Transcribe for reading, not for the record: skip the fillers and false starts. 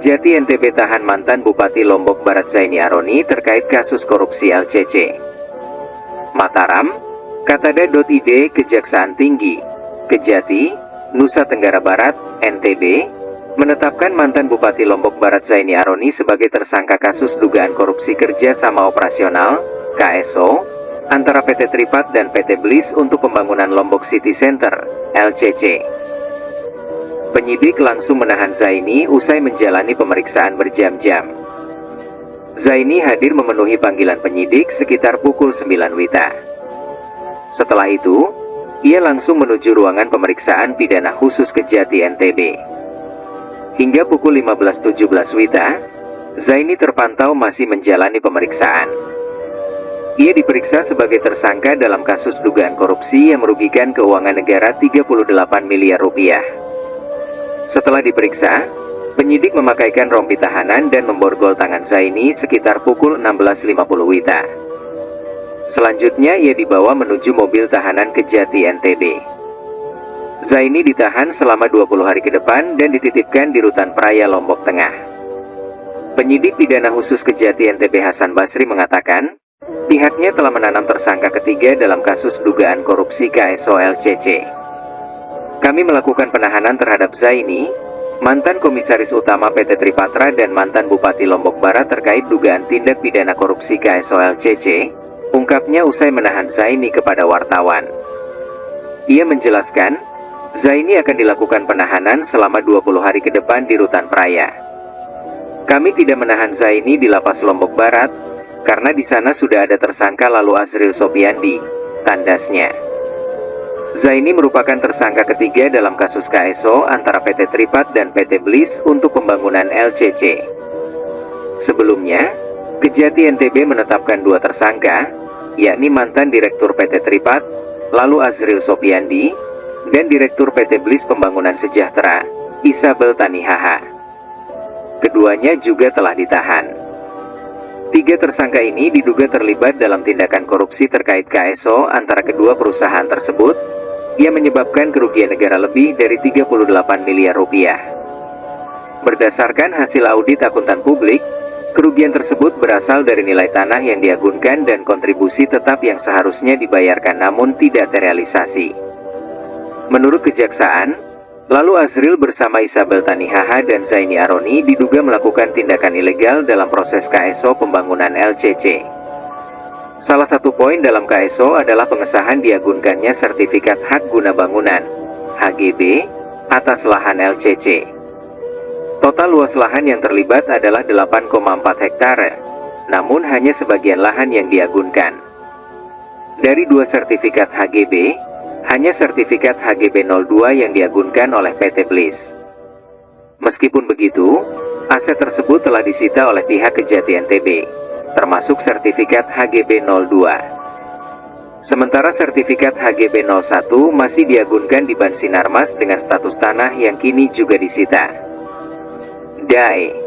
Kejati NTB tahan mantan Bupati Lombok Barat Zaini Aroni terkait kasus korupsi LCC. Mataram, Katada.id Kejaksaan Tinggi, Kejati, Nusa Tenggara Barat, NTB, menetapkan mantan Bupati Lombok Barat Zaini Aroni sebagai tersangka kasus dugaan korupsi kerja sama operasional, KSO, antara PT Tripat dan PT Bliss untuk pembangunan Lombok City Center, LCC. Penyidik langsung menahan Zaini usai menjalani pemeriksaan berjam-jam. Zaini hadir memenuhi panggilan penyidik sekitar pukul 9 WITA. Setelah itu, ia langsung menuju ruangan pemeriksaan pidana khusus Kejati NTB. Hingga pukul 15.17 WITA, Zaini terpantau masih menjalani pemeriksaan. Ia diperiksa sebagai tersangka dalam kasus dugaan korupsi yang merugikan keuangan negara 38 miliar rupiah. Setelah diperiksa, penyidik memakaikan rompi tahanan dan memborgol tangan Zaini sekitar pukul 16.50 WITA. Selanjutnya ia dibawa menuju mobil tahanan Kejati NTB. Zaini ditahan selama 20 hari ke depan dan dititipkan di Rutan Praya Lombok Tengah. Penyidik pidana khusus Kejati NTB Hasan Basri mengatakan, pihaknya telah menanam tersangka ketiga dalam kasus dugaan korupsi KSO LCC. Kami melakukan penahanan terhadap Zaini, mantan Komisaris Utama PT Tripatra dan mantan Bupati Lombok Barat terkait dugaan tindak pidana korupsi KSO LCC, ungkapnya usai menahan Zaini kepada wartawan. Ia menjelaskan, Zaini akan dilakukan penahanan selama 20 hari ke depan di Rutan Praya. Kami tidak menahan Zaini di Lapas Lombok Barat, karena di sana sudah ada tersangka lalu Azril Sopiandi, tandasnya. Zaini merupakan tersangka ketiga dalam kasus KSO antara PT Tripat dan PT Bliss untuk pembangunan LCC. Sebelumnya, Kejati NTB menetapkan dua tersangka, yakni mantan Direktur PT Tripat, lalu Azril Sopiandi, dan Direktur PT Bliss Pembangunan Sejahtera, Isabel Tanihaha. Keduanya juga telah ditahan. Tiga tersangka ini diduga terlibat dalam tindakan korupsi terkait KSO antara kedua perusahaan tersebut, yang menyebabkan kerugian negara lebih dari 38 miliar rupiah. Berdasarkan hasil audit akuntan publik, kerugian tersebut berasal dari nilai tanah yang diagunkan dan kontribusi tetap yang seharusnya dibayarkan namun tidak terrealisasi. Menurut Kejaksaan, lalu Azril bersama Isabel Tanihaha dan Zaini Aroni diduga melakukan tindakan ilegal dalam proses KSO pembangunan LCC. Salah satu poin dalam KSO adalah pengesahan diagunkannya sertifikat hak guna bangunan, HGB, atas lahan LCC. Total luas lahan yang terlibat adalah 8,4 hektare, namun hanya sebagian lahan yang diagunkan. Dari dua sertifikat HGB, hanya sertifikat HGB 02 yang diagunkan oleh PT Bliss. Meskipun begitu, aset tersebut telah disita oleh pihak Kejati NTB, termasuk sertifikat HGB 02. Sementara sertifikat HGB 01 masih diagunkan di Ban Sinarmas dengan status tanah yang kini juga disita. DAE